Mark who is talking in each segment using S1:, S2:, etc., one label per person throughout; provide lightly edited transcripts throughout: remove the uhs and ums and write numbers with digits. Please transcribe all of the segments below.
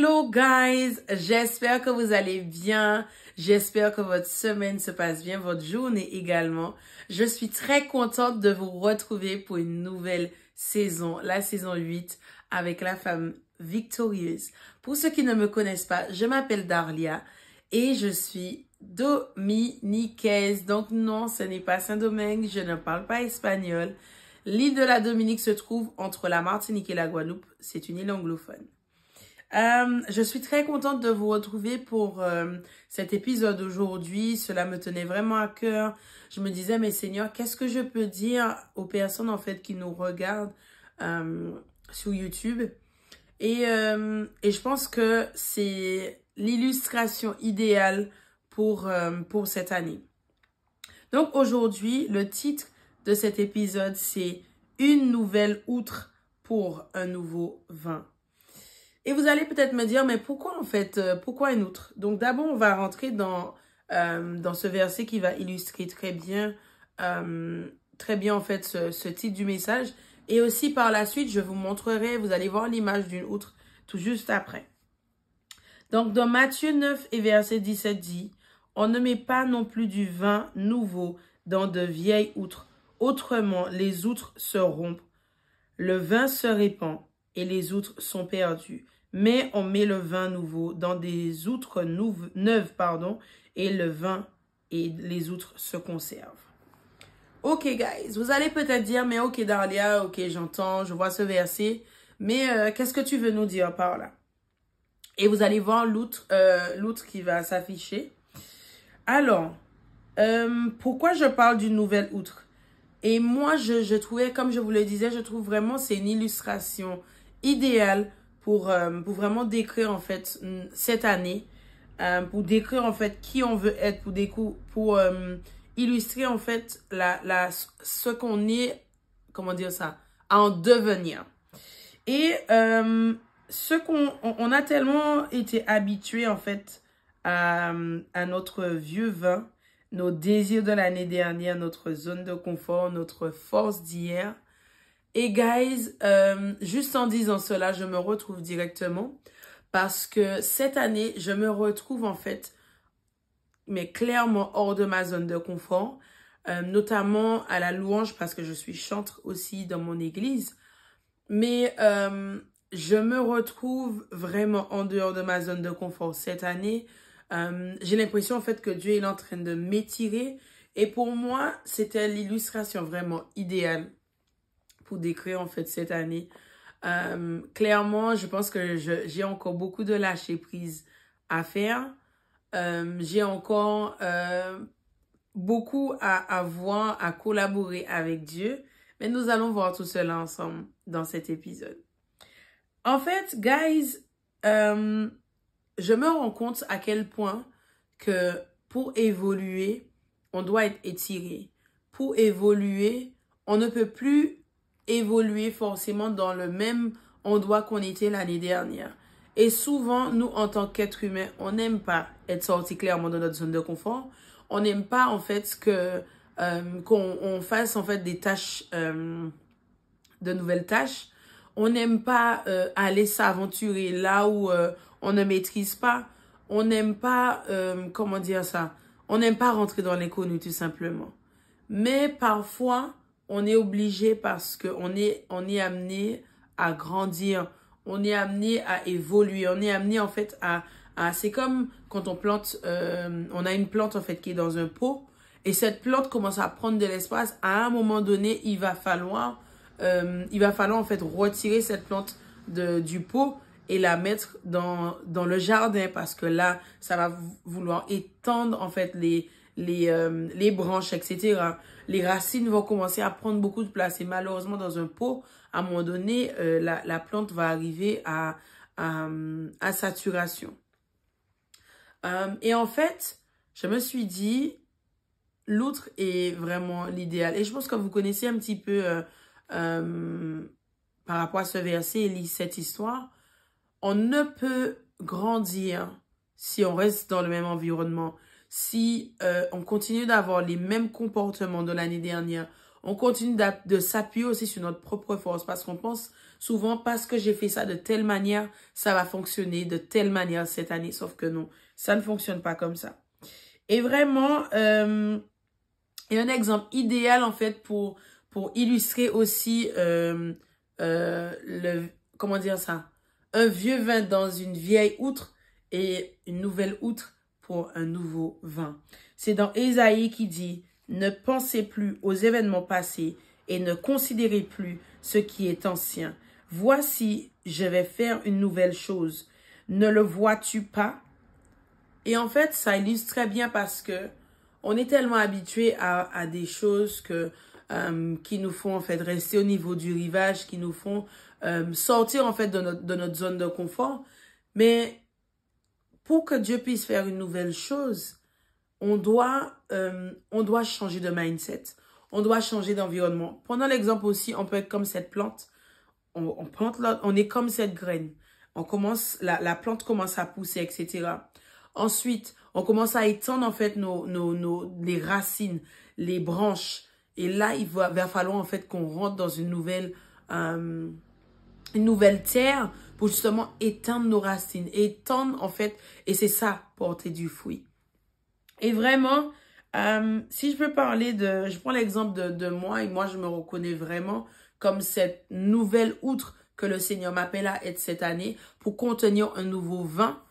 S1: Hello guys, j'espère que vous allez bien, j'espère que votre semaine se passe bien, votre journée également. Je suis très contente de vous retrouver pour une nouvelle saison, la saison 8, avec la femme victorieuse. Pour ceux qui ne me connaissent pas, je m'appelle Darlia et je suis dominicaise. Donc non, ce n'est pas Saint-Domingue, je ne parle pas espagnol. L'île de la Dominique se trouve entre la Martinique et la Guadeloupe, c'est une île anglophone. Je suis très contente de vous retrouver pour cet épisode aujourd'hui. Cela me tenait vraiment à cœur. Je me disais, mais Seigneur, qu'est-ce que je peux dire aux personnes en fait qui nous regardent sur YouTube? Et je pense que c'est l'illustration idéale pour cette année. Donc aujourd'hui, le titre de cet épisode, c'est « Une nouvelle outre pour un nouveau vin ». Et vous allez peut-être me dire, mais pourquoi en fait, pourquoi une outre? Donc d'abord, on va rentrer dans ce verset qui va illustrer très bien en fait ce titre du message. Et aussi par la suite, je vous montrerai, vous allez voir l'image d'une outre tout juste après. Donc dans Matthieu 9 et verset 17 dit, « On ne met pas non plus du vin nouveau dans de vieilles outres. Autrement, les outres se rompent, le vin se répand et les outres sont perdues. Mais on met le vin nouveau dans des outres neuves, et le vin et les outres se conservent. » Ok, guys, vous allez peut-être dire, mais ok, Darlia, ok, j'entends, je vois ce verset, mais qu'est-ce que tu veux nous dire par là? Et vous allez voir l'outre qui va s'afficher. Alors, pourquoi je parle d'une nouvelle outre? Et moi, je trouvais, comme je vous le disais, je trouve vraiment c'est une illustration idéale pour vraiment décrire en fait cette année, pour décrire en fait qui on veut être, pour illustrer en fait ce qu'on est, comment dire ça, à en devenir. Et on a tellement été habitués en fait à notre vieux vin, nos désirs de l'année dernière, notre zone de confort, notre force d'hier. Et guys, juste en disant cela, je me retrouve directement parce que cette année, je me retrouve en fait, mais clairement hors de ma zone de confort, notamment à la louange parce que je suis chantre aussi dans mon église. Mais je me retrouve vraiment en dehors de ma zone de confort cette année. J'ai l'impression en fait que Dieu est en train de m'étirer. Et pour moi, c'était l'illustration vraiment idéale pour décrire en fait cette année. Clairement, je pense que j'ai encore beaucoup de lâcher prise à faire. J'ai encore beaucoup à voir, à collaborer avec Dieu. Mais nous allons voir tout cela ensemble dans cet épisode. En fait, guys, je me rends compte à quel point que pour évoluer, on doit être étiré. Pour évoluer, on ne peut plus évoluer forcément dans le même endroit qu'on était l'année dernière. Et souvent, nous, en tant qu'êtres humains, on n'aime pas être sortis clairement de notre zone de confort. On n'aime pas, en fait, qu'on fasse, en fait, des tâches, de nouvelles tâches. On n'aime pas aller s'aventurer là où on ne maîtrise pas. On n'aime pas, comment dire ça? On n'aime pas rentrer dans l'inconnu, tout simplement. Mais parfois, on est obligé parce qu'on est amené à grandir. On est amené à évoluer. On est amené, en fait, c'est comme quand on plante, on a une plante, en fait, qui est dans un pot. Et cette plante commence à prendre de l'espace. À un moment donné, il va falloir en fait retirer cette plante du pot et la mettre dans le jardin parce que là, ça va vouloir étendre en fait les branches, etc. Les racines vont commencer à prendre beaucoup de place et malheureusement dans un pot, à un moment donné, la plante va arriver à saturation. Et en fait, je me suis dit, l'outre est vraiment l'idéal. Et je pense que vous connaissez un petit peu par rapport à ce verset et cette histoire, on ne peut grandir si on reste dans le même environnement, si on continue d'avoir les mêmes comportements de l'année dernière, On continue de s'appuyer aussi sur notre propre force parce qu'on pense souvent parce que j'ai fait ça de telle manière, ça va fonctionner de telle manière cette année. Sauf que non, ça ne fonctionne pas comme ça. Et vraiment, il y a un exemple idéal en fait pour illustrer aussi comment dire ça? Un vieux vin dans une vieille outre et une nouvelle outre pour un nouveau vin. C'est dans Ésaïe qui dit: ne pensez plus aux événements passés et ne considérez plus ce qui est ancien. Voici, je vais faire une nouvelle chose. Ne le vois-tu pas? Et en fait, ça illustre très bien parce que on est tellement habitué à des choses qui nous font en fait rester au niveau du rivage, qui nous font sortir en fait de notre zone de confort. Mais pour que Dieu puisse faire une nouvelle chose, on doit changer de mindset. On doit changer d'environnement. Prenons l'exemple aussi, on peut être comme cette plante. On plante là, on est comme cette graine. La plante commence à pousser, etc. Ensuite, on commence à étendre en fait les racines, les branches. Et là, il va falloir en fait qu'on rentre dans une nouvelle terre pour justement étendre nos racines. Étendre en fait, et c'est ça, porter du fruit. Et vraiment, si je peux parler je prends l'exemple de moi, et moi je me reconnais vraiment comme cette nouvelle outre que le Seigneur m'appelle à être cette année pour contenir un nouveau vin.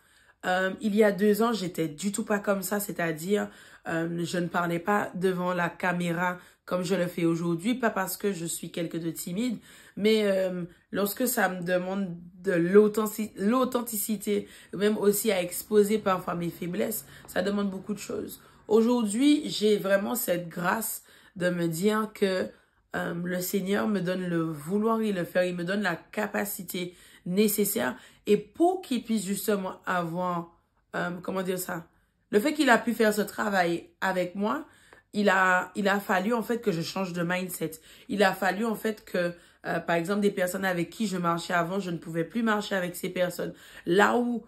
S1: Il y a 2 ans, j'étais du tout pas comme ça, c'est-à-dire je ne parlais pas devant la caméra comme je le fais aujourd'hui, pas parce que je suis quelqu'un de timide, mais lorsque ça me demande de l'authenticité, même aussi à exposer parfois mes faiblesses, ça demande beaucoup de choses. Aujourd'hui, j'ai vraiment cette grâce de me dire que le Seigneur me donne le vouloir et le faire, il me donne la capacité nécessaire et pour qu'il puisse justement avoir, comment dire ça, le fait qu'il a pu faire ce travail avec moi, il a fallu en fait que je change de mindset. Il a fallu en fait que, par exemple, des personnes avec qui je marchais avant, je ne pouvais plus marcher avec ces personnes. Là où,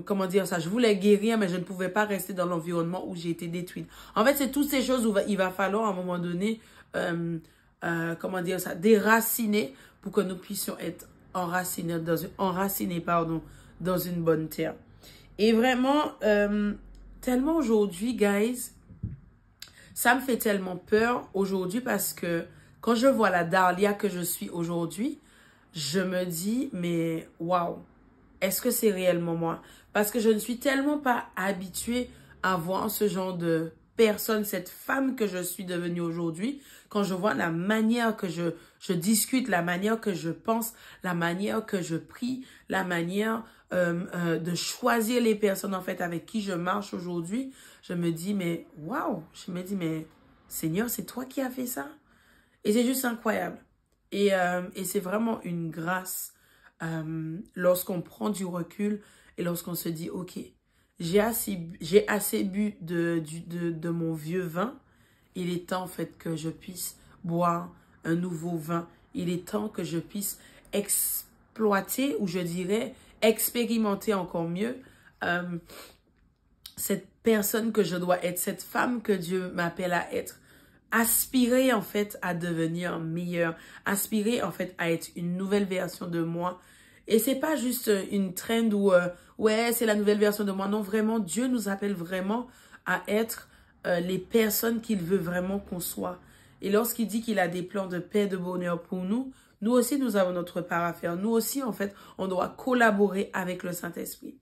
S1: comment dire ça, je voulais guérir, mais je ne pouvais pas rester dans l'environnement où j'ai été détruite. En fait, c'est toutes ces choses où il va falloir à un moment donné, comment dire ça, déraciner pour que nous puissions être enracinés dans une bonne terre. Et vraiment, tellement aujourd'hui, guys, ça me fait tellement peur aujourd'hui parce que quand je vois la Darlia que je suis aujourd'hui, je me dis, mais waouh, est-ce que c'est réellement moi? Parce que je ne suis tellement pas habituée à voir ce genre de personne, cette femme que je suis devenue aujourd'hui. Quand je vois la manière que je discute, la manière que je pense, la manière que je prie, la manière de choisir les personnes en fait avec qui je marche aujourd'hui, je me dis mais waouh, je me dis mais Seigneur, c'est toi qui as fait ça? Et c'est juste incroyable. Et c'est vraiment une grâce lorsqu'on prend du recul et lorsqu'on se dit ok, j'ai assez bu de mon vieux vin. Il est temps en fait que je puisse boire un nouveau vin. Il est temps que je puisse exploiter ou je dirais expérimenter encore mieux cette personne que je dois être, cette femme que Dieu m'appelle à être. Aspirer en fait à devenir meilleur, aspirer en fait à être une nouvelle version de moi. Et c'est pas juste une trend où ouais, c'est la nouvelle version de moi. Non, vraiment, Dieu nous appelle vraiment à être les personnes qu'il veut vraiment qu'on soit. Et lorsqu'il dit qu'il a des plans de paix, de bonheur pour nous, nous aussi, nous avons notre part à faire. Nous aussi, en fait, on doit collaborer avec le Saint-Esprit.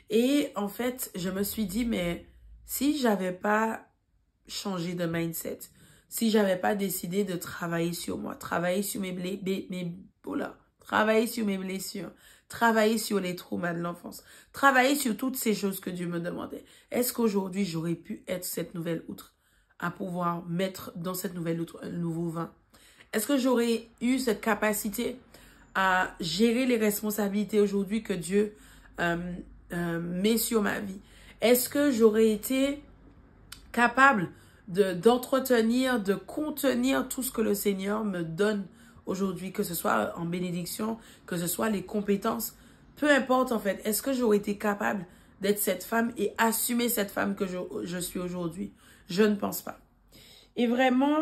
S1: Et en fait, je me suis dit, mais si j'avais pas changé de mindset, si j'avais pas décidé de travailler sur moi, travailler sur travailler sur mes blessures, travailler sur les traumas de l'enfance, travailler sur toutes ces choses que Dieu me demandait, est-ce qu'aujourd'hui j'aurais pu être cette nouvelle outre, à pouvoir mettre dans cette nouvelle outre un nouveau vin? Est-ce que j'aurais eu cette capacité à gérer les responsabilités aujourd'hui que Dieu met sur ma vie? Est-ce que j'aurais été capable d'entretenir, de contenir tout ce que le Seigneur me donne aujourd'hui, que ce soit en bénédiction, que ce soit les compétences, peu importe en fait. Est-ce que j'aurais été capable d'être cette femme et assumer cette femme que je suis aujourd'hui? Je ne pense pas. Et vraiment,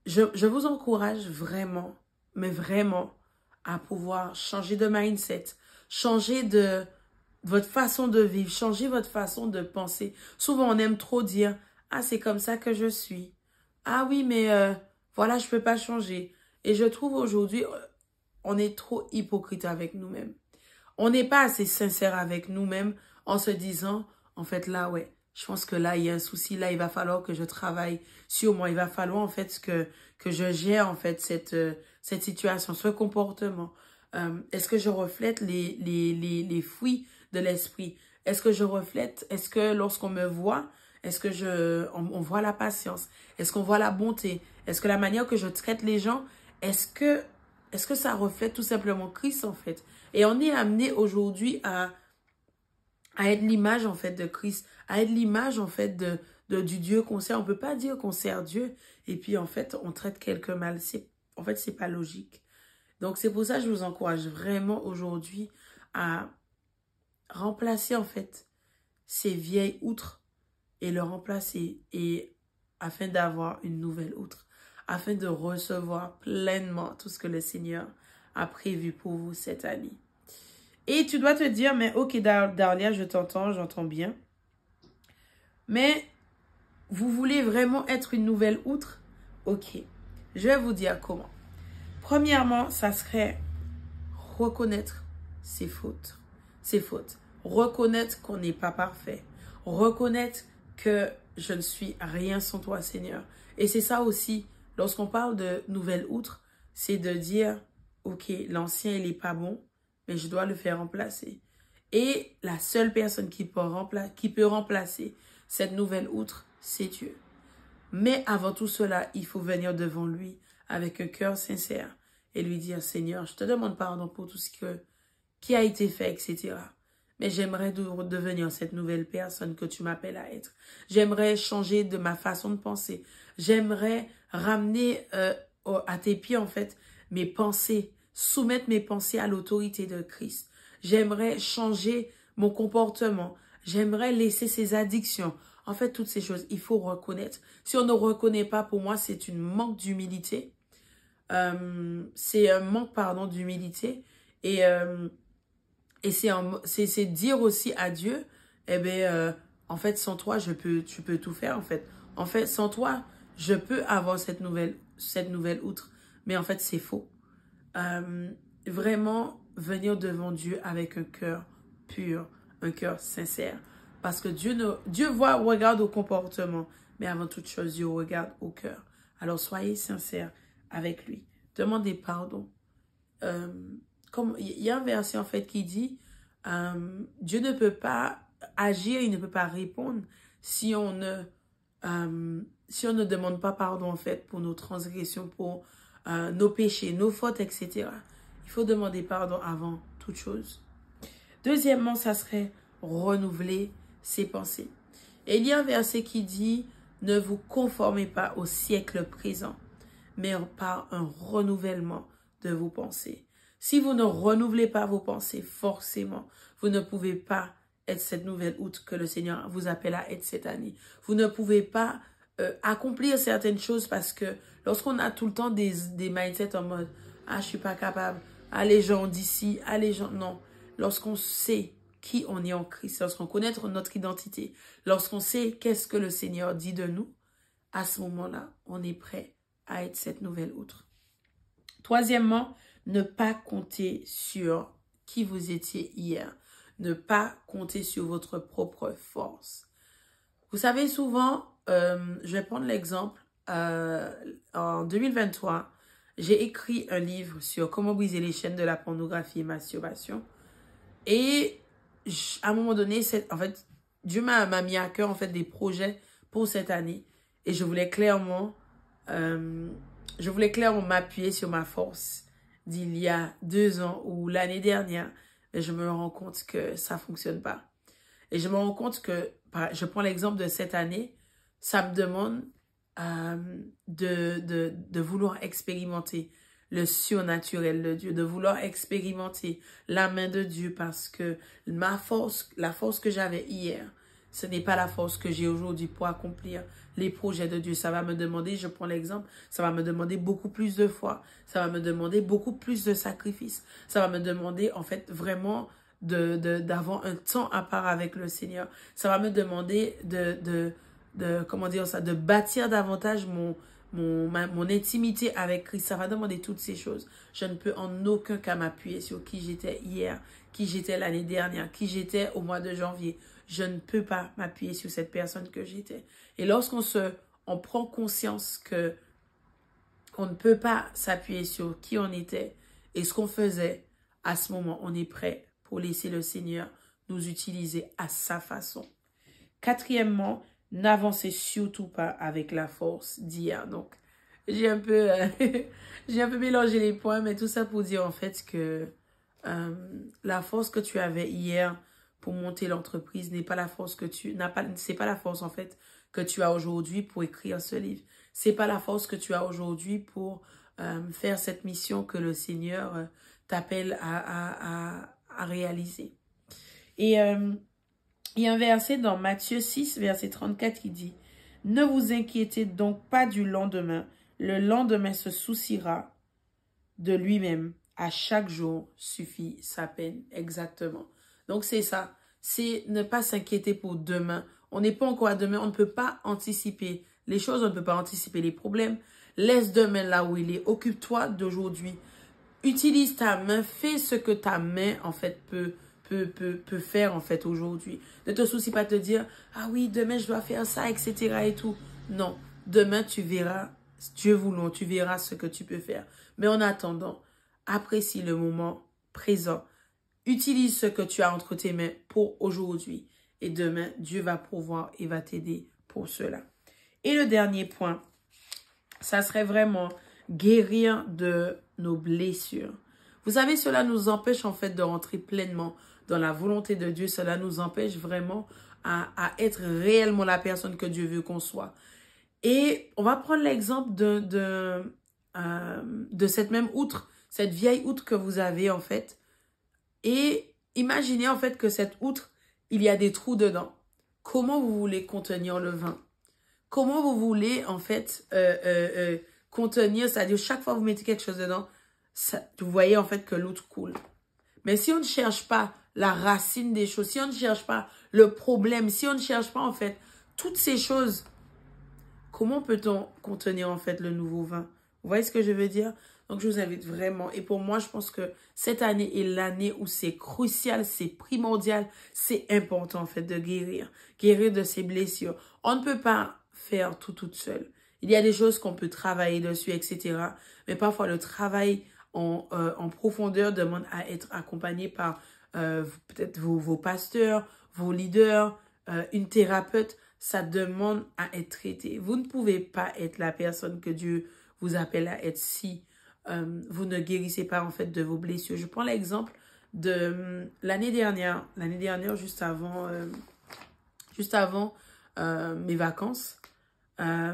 S1: je vous encourage vraiment, mais vraiment, à pouvoir changer de mindset, changer de votre façon de vivre, changer votre façon de penser. Souvent, on aime trop dire, ah, c'est comme ça que je suis. Ah oui, mais voilà, je peux pas changer. Et je trouve aujourd'hui, on est trop hypocrite avec nous-mêmes. On n'est pas assez sincère avec nous-mêmes en se disant, en fait, là, ouais, je pense que là, il y a un souci. Là, il va falloir que je travaille sur moi. Il va falloir, en fait, que je gère, en fait, cette situation, ce comportement. Est-ce que je reflète les fruits de l'esprit? Est-ce que je reflète, est-ce que lorsqu'on me voit, est-ce que on voit la patience? Est-ce qu'on voit la bonté? Est-ce que la manière que je traite les gens, est-ce que ça reflète tout simplement Christ, en fait? Et on est amené aujourd'hui à être l'image, en fait, de Christ, à être l'image, en fait, du Dieu qu'on sert. On peut pas dire qu'on sert Dieu et puis, en fait, on traite quelqu'un mal. En fait, c'est pas logique. Donc, c'est pour ça que je vous encourage vraiment aujourd'hui à remplacer, en fait, ces vieilles outres et le remplacer et afin d'avoir une nouvelle outre, afin de recevoir pleinement tout ce que le Seigneur a prévu pour vous cette année. Et tu dois te dire, mais ok, Darlia, je t'entends, j'entends bien. Mais vous voulez vraiment être une nouvelle outre? Ok, je vais vous dire comment. Premièrement, ça serait reconnaître ses fautes. Ses fautes. Reconnaître qu'on n'est pas parfait. Reconnaître que je ne suis rien sans toi, Seigneur. Et c'est ça aussi, lorsqu'on parle de nouvelle outre, c'est de dire, ok, l'ancien, il n'est pas bon, mais je dois le faire remplacer. Et la seule personne qui peut remplacer cette nouvelle outre, c'est Dieu. Mais avant tout cela, il faut venir devant lui avec un cœur sincère et lui dire, Seigneur, je te demande pardon pour tout ce qui a été fait, etc. Mais j'aimerais devenir cette nouvelle personne que tu m'appelles à être. J'aimerais changer de ma façon de penser. J'aimerais ramener à tes pieds, en fait, mes pensées, soumettre mes pensées à l'autorité de Christ. J'aimerais changer mon comportement. J'aimerais laisser ces addictions. En fait, toutes ces choses, il faut reconnaître. Si on ne reconnaît pas, pour moi, c'est une manque d'humilité. C'est un manque, pardon, d'humilité. Et c'est dire aussi à Dieu, eh bien, en fait, sans toi, tu peux tout faire, en fait. En fait, sans toi, je peux avoir cette nouvelle outre. Mais en fait, c'est faux. Vraiment, venir devant Dieu avec un cœur pur, un cœur sincère. Parce que Dieu regarde au comportement, mais avant toute chose, Dieu regarde au cœur. Alors, soyez sincères avec lui. Demandez pardon. Comme il y a un verset en fait qui dit Dieu ne peut pas agir, il ne peut pas répondre si on ne demande pas pardon en fait pour nos transgressions, pour nos péchés, nos fautes, etc. Il faut demander pardon avant toute chose. Deuxièmement, ça serait renouveler ses pensées. Et il y a un verset qui dit ne vous conformez pas au siècle présent, mais par un renouvellement de vos pensées. Si vous ne renouvelez pas vos pensées, forcément, vous ne pouvez pas être cette nouvelle outre que le Seigneur vous appelle à être cette année. Vous ne pouvez pas accomplir certaines choses parce que lorsqu'on a tout le temps des mindsets en mode « Ah, je suis pas capable. Ah, les gens d'ici. Ah, les gens... » Non. Lorsqu'on sait qui on est en Christ, lorsqu'on connaît notre identité, lorsqu'on sait qu'est-ce que le Seigneur dit de nous, à ce moment-là, on est prêt à être cette nouvelle outre. Troisièmement, ne pas compter sur qui vous étiez hier. Ne pas compter sur votre propre force. Vous savez, souvent, je vais prendre l'exemple, en 2023, j'ai écrit un livre sur comment briser les chaînes de la pornographie et masturbation. Et à un moment donné, en fait, Dieu m'a mis à cœur en fait, des projets pour cette année. Et je voulais clairement m'appuyer sur ma force d'il y a 2 ans ou l'année dernière. Mais je me rends compte que ça ne fonctionne pas. Et je me rends compte que, je prends l'exemple de cette année, ça me demande de vouloir expérimenter le surnaturel de Dieu, de vouloir expérimenter la main de Dieu parce que la force que j'avais hier, Ce n'est pas la force que j'ai aujourd'hui pour accomplir les projets de Dieu. Ça va me demander, je prends l'exemple, ça va me demander beaucoup plus de foi. Ça va me demander beaucoup plus de sacrifices. Ça va me demander, en fait, vraiment d'avoir un temps à part avec le Seigneur. Ça va me demander comment dire ça, de bâtir davantage mon intimité avec Christ. Ça va demander toutes ces choses. Je ne peux en aucun cas m'appuyer sur qui j'étais hier, qui j'étais l'année dernière, qui j'étais au mois de janvier. Je ne peux pas m'appuyer sur cette personne que j'étais. Et lorsqu'on prend conscience que on ne peut pas s'appuyer sur qui on était et ce qu'on faisait, à ce moment, on est prêt pour laisser le Seigneur nous utiliser à sa façon. Quatrièmement, n'avancez surtout pas avec la force d'hier. Donc, j'ai un peu mélangé les points, mais tout ça pour dire en fait que la force que tu avais hier pour monter l'entreprise n'est pas la force que c'est pas la force en fait que tu as aujourd'hui pour écrire ce livre. C'est pas la force que tu as aujourd'hui pour faire cette mission que le Seigneur t'appelle à réaliser. Et il y a un verset dans Matthieu 6, verset 34 qui dit « Ne vous inquiétez donc pas du lendemain. Le lendemain se souciera de lui-même. À chaque jour suffit sa peine. » Exactement. Donc c'est ça. C'est ne pas s'inquiéter pour demain. On n'est pas encore à demain. On ne peut pas anticiper les choses. On ne peut pas anticiper les problèmes. Laisse demain là où il est. Occupe-toi d'aujourd'hui. Utilise ta main. Fais ce que ta main en fait peut faire en fait aujourd'hui. Ne te soucie pas de te dire « Ah oui, demain je dois faire ça, etc. et tout. » Non, demain tu verras, Dieu voulant, tu verras ce que tu peux faire. Mais en attendant, apprécie le moment présent. Utilise ce que tu as entre tes mains pour aujourd'hui. Et demain, Dieu va pouvoir et va t'aider pour cela. Et le dernier point, ça serait vraiment guérir de nos blessures. Vous savez, cela nous empêche en fait de rentrer pleinement dans la volonté de Dieu. Cela nous empêche vraiment à être réellement la personne que Dieu veut qu'on soit. Et on va prendre l'exemple de cette même outre, cette vieille outre que vous avez en fait. Et imaginez en fait que cette outre, il y a des trous dedans. Comment vous voulez contenir le vin? Comment vous voulez en fait contenir, c'est-à-dire chaque fois que vous mettez quelque chose dedans, vous voyez en fait que l'outre coule. Mais si on ne cherche pas la racine des choses, si on ne cherche pas le problème, si on ne cherche pas en fait toutes ces choses, comment peut-on contenir en fait le nouveau vin? Vous voyez ce que je veux dire? Donc je vous invite vraiment, et pour moi je pense que cette année est l'année où c'est crucial, c'est primordial, c'est important en fait de guérir de ses blessures. On ne peut pas faire tout toute seule. Il y a des choses qu'on peut travailler dessus, etc. Mais parfois le travail en profondeur demande à être accompagné par peut-être vos pasteurs, vos leaders, une thérapeute. Ça demande à être traité. Vous ne pouvez pas être la personne que Dieu vous appelle à être si vous ne guérissez pas en fait de vos blessures. Je prends l'exemple de l'année dernière, juste avant mes vacances.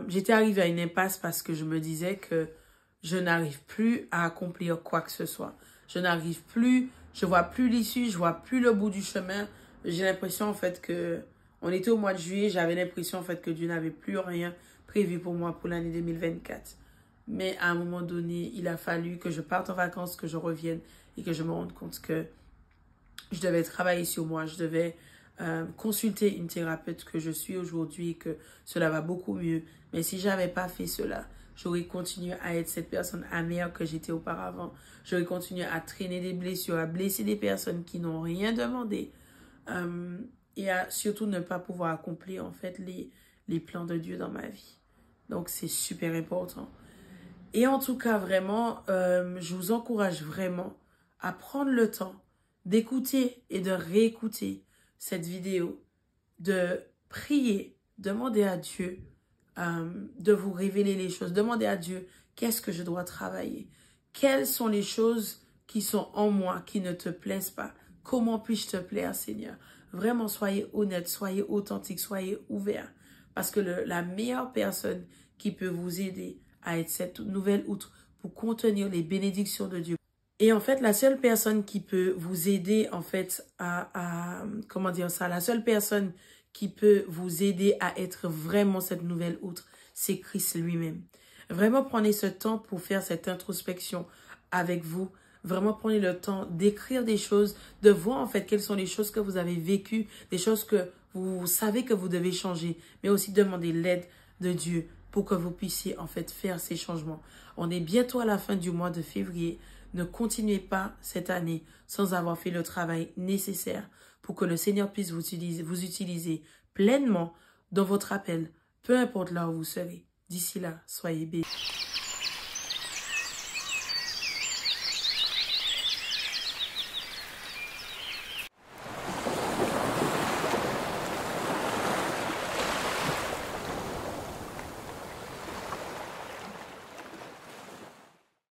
S1: J'étais arrivée à une impasse parce que je me disais que je n'arrive plus à accomplir quoi que ce soit. Je n'arrive plus, je vois plus l'issue, je vois plus le bout du chemin. J'ai l'impression en fait que, on était au mois de juillet, j'avais l'impression en fait que Dieu n'avait plus rien prévu pour moi pour l'année 2024. Mais à un moment donné, il a fallu que je parte en vacances, que je revienne et que je me rende compte que je devais travailler sur moi, je devais consulter une thérapeute que je suis aujourd'hui et que cela va beaucoup mieux. Mais si j'avais pas fait cela, j'aurais continué à être cette personne amère que j'étais auparavant. J'aurais continué à traîner des blessures, à blesser des personnes qui n'ont rien demandé et à surtout ne pas pouvoir accomplir en fait les plans de Dieu dans ma vie. Donc c'est super important. Et en tout cas, vraiment, je vous encourage vraiment à prendre le temps d'écouter et de réécouter cette vidéo, de prier, demander à Dieu de vous révéler les choses. Demandez à Dieu, qu'est-ce que je dois travailler? Quelles sont les choses qui sont en moi, qui ne te plaisent pas? Comment puis-je te plaire, Seigneur? Vraiment, soyez honnête, soyez authentique, soyez ouvert. Parce que la meilleure personne qui peut vous aider à être cette nouvelle outre pour contenir les bénédictions de Dieu. Et en fait, la seule personne qui peut vous aider, en fait, comment dire ça, la seule personne qui peut vous aider à être vraiment cette nouvelle outre, c'est Christ lui-même. Vraiment prenez ce temps pour faire cette introspection avec vous. Vraiment prenez le temps d'écrire des choses, de voir en fait quelles sont les choses que vous avez vécues, des choses que vous savez que vous devez changer, mais aussi demander l'aide de Dieu pour que vous puissiez en fait faire ces changements. On est bientôt à la fin du mois de février. Ne continuez pas cette année sans avoir fait le travail nécessaire pour que le Seigneur puisse vous utiliser pleinement dans votre appel, peu importe là où vous serez. D'ici là, soyez bénis.